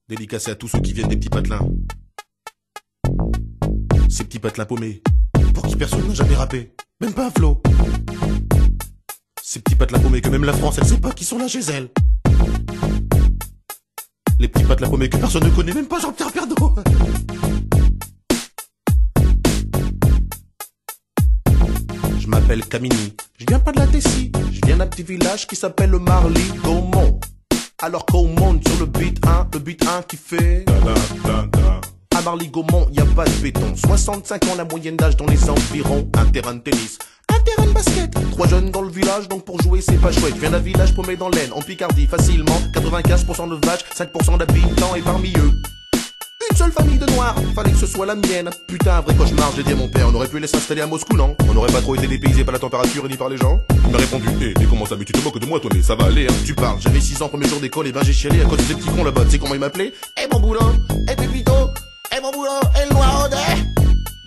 Dédicacé à tous ceux qui viennent des petits patelins. Ces petits patelins paumés, pour qui personne n'a jamais rappé, même pas un flow. Ces petits patelins paumés que même la France, elle sait pas qui sont là chez elle. Les petits patelins paumés que personne ne connaît, même pas Jean-Pierre Pernaut. Je m'appelle Camini, je viens pas de la Tessie, je viens d'un petit village qui s'appelle le Marly-Gaumont. Alors qu'on monte sur le beat 1 qui fait à Marly-Gaumont, y a pas de béton. 65 ans la moyenne d'âge dans les environs. Un terrain de tennis, un terrain de basket. 3 jeunes dans le village, donc pour jouer c'est pas chouette. Je viens d'un village paumé dans l'Aisne, en Picardie, facilement 95% de vaches, 5% d'habitants. Et parmi eux, une seule famille de noirs, fallait que ce soit la mienne. Putain, un vrai cauchemar, j'ai dit à mon père, on aurait pu laisser s'installer à Moscou, non? On n'aurait pas trop été dépaysé par la température et ni par les gens. Il m'a répondu, mais comment ça, mais tu te moques de moi toi, mais ça va aller, hein. Tu parles, j'avais 6 ans, premier jour d'école, et ben j'ai chialé à cause de ces petits cons là-bas. Tu sais comment ils m'appelaient? Eh mon boulot, eh Pépito, eh mon boulot, eh le noiraudet.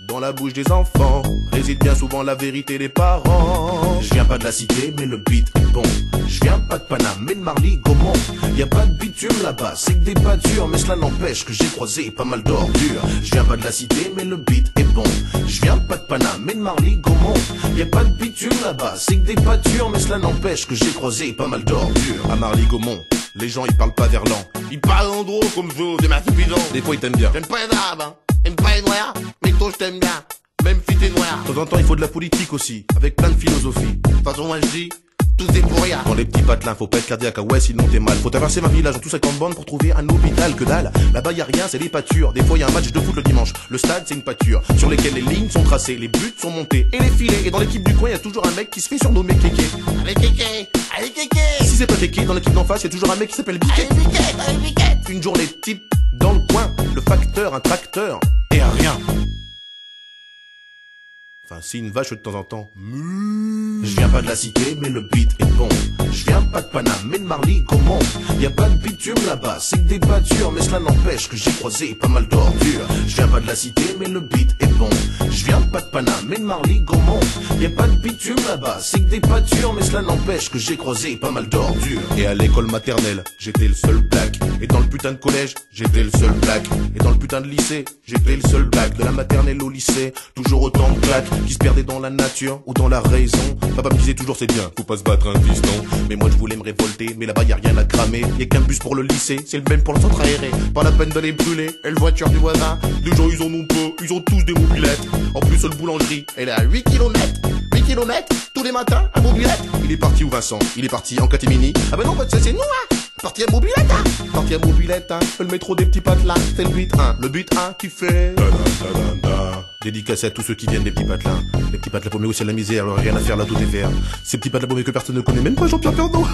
Dans la bouche des enfants, réside bien souvent la vérité des parents. Je viens pas de la cité, mais le beat est bon. Je viens pas de Paname, mais de Marly-Gaumont. Y a pas de bitume là-bas, c'est que des pâtures, mais cela n'empêche que j'ai croisé pas mal d'ordures. Je viens pas de la cité, mais le beat est bon. Je viens pas de Paname, mais de Marly-Gaumont. Y a pas de bitume là-bas, c'est que des pâtures, mais cela n'empêche que j'ai croisé pas mal d'ordures. À Marly-Gaumont, les gens ils parlent pas verlan. Ils parlent en gros comme vous, des masses bidons. Des fois ils t'aiment bien. J'aime pas les arabes, hein. J'aime pas les noirs, mais toi je t'aime bien. Même si t'es noir. De temps en temps il faut de la politique aussi, avec plein de philosophie. De toute façon moi je dis, tout est pour rien. Dans les petits patelins, faut pas être cardiaque, ah ouais sinon t'es mal. Faut traverser ma village en tout 50 bandes pour trouver un hôpital, que dalle. Là-bas y a rien, c'est des pâtures. Des fois y a un match de foot le dimanche. Le stade c'est une pâture, sur lesquelles les lignes sont tracées, les buts sont montés et les filets. Et dans l'équipe du coin y a toujours un mec qui se fait surnommer Kéké. Allez Kéké, allez Kéké. Si c'est pas Kéké, dans l'équipe d'en face y a toujours un mec qui s'appelle Biquet. Allez Biquet, allez Biquet. Une journée type dans le coin, le facteur, un tracteur et un rien. Enfin, si une vache de temps en temps. Je viens pas de la cité, mais le beat est bon. Je viens pas de Paname, mais de Marly-Gaumont. Y a pas de bitume là-bas, c'est que des pâtures, mais cela n'empêche que j'ai croisé pas mal d'ordures. Je viens pas de la cité, mais le beat est bon. Je viens pas de Paname, mais de Marly-Gaumont. Y a pas de bitume là-bas, c'est que des pâtures, mais cela n'empêche que j'ai croisé pas mal d'ordures. Et à l'école maternelle, j'étais le seul black. Et dans le putain de collège, j'étais le seul black. Et dans le putain de lycée, j'étais le seul black. De la maternelle au lycée, toujours autant de claques qui se perdaient dans la nature ou dans la raison. Papa me disait toujours c'est bien, faut pas se battre un piston. Mais moi je voulais me révolter, mais là-bas y a rien à cramer. Y a qu'un bus pour le lycée, c'est le même pour le centre aéré. Pas la peine d'aller brûler, et le voiture du voisin. Des gens ils en ont peu, ils ont tous des mobilettes. En plus le boulangerie, elle est à 8 km. 8 km, tous les matins, à mobilette. Il est parti où Vincent? Il est parti en catimini. Ah bah non, bah c'est nous hein. Parti à mobilette hein. Parti à mobilette hein. Le métro des petits patelins, c'est le beat 1. Le beat 1 qui fait dédicacé à tous ceux qui viennent des petits patelins. Les petits patelins paumés aussi à la misère, alors rien à faire là, tout est vert. Ces petits patelins paumés que personne ne connaît, même pas Jean-Pierre Pernaut.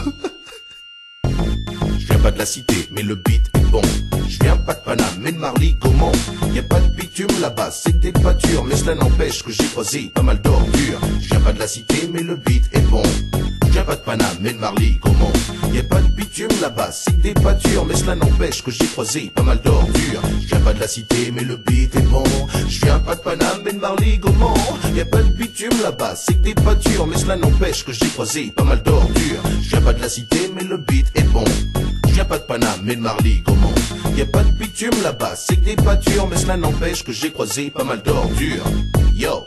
Je viens pas de la cité, mais le beat est bon. Je viens pas de Paname, mais de Marly-Gaumont. Y a pas de bitume là-bas, c'est des pâtures, mais cela n'empêche que j'ai croisé pas mal d'ordures. Je viens pas de la cité, mais le beat est bon. Je viens pas de Paname, mais de Marly-Gaumont. Y a pas de bitume là-bas, c'est des pâtures, mais cela n'empêche que j'ai croisé pas mal d'ordures. Je viens pas de la cité, mais le beat est bon. Je viens pas de Paname, mais de Marly-Gaumont. Y a pas de bitume là-bas, c'est des pâtures, mais cela n'empêche que j'ai croisé pas mal d'ordures. Je viens pas de la cité, mais le beat est bon. Je viens pas de Paname, mais de Marly-Gaumont. Y a pas de bitume là-bas, c'est des pâtures, mais cela n'empêche que j'ai croisé pas mal d'ordures. Yo.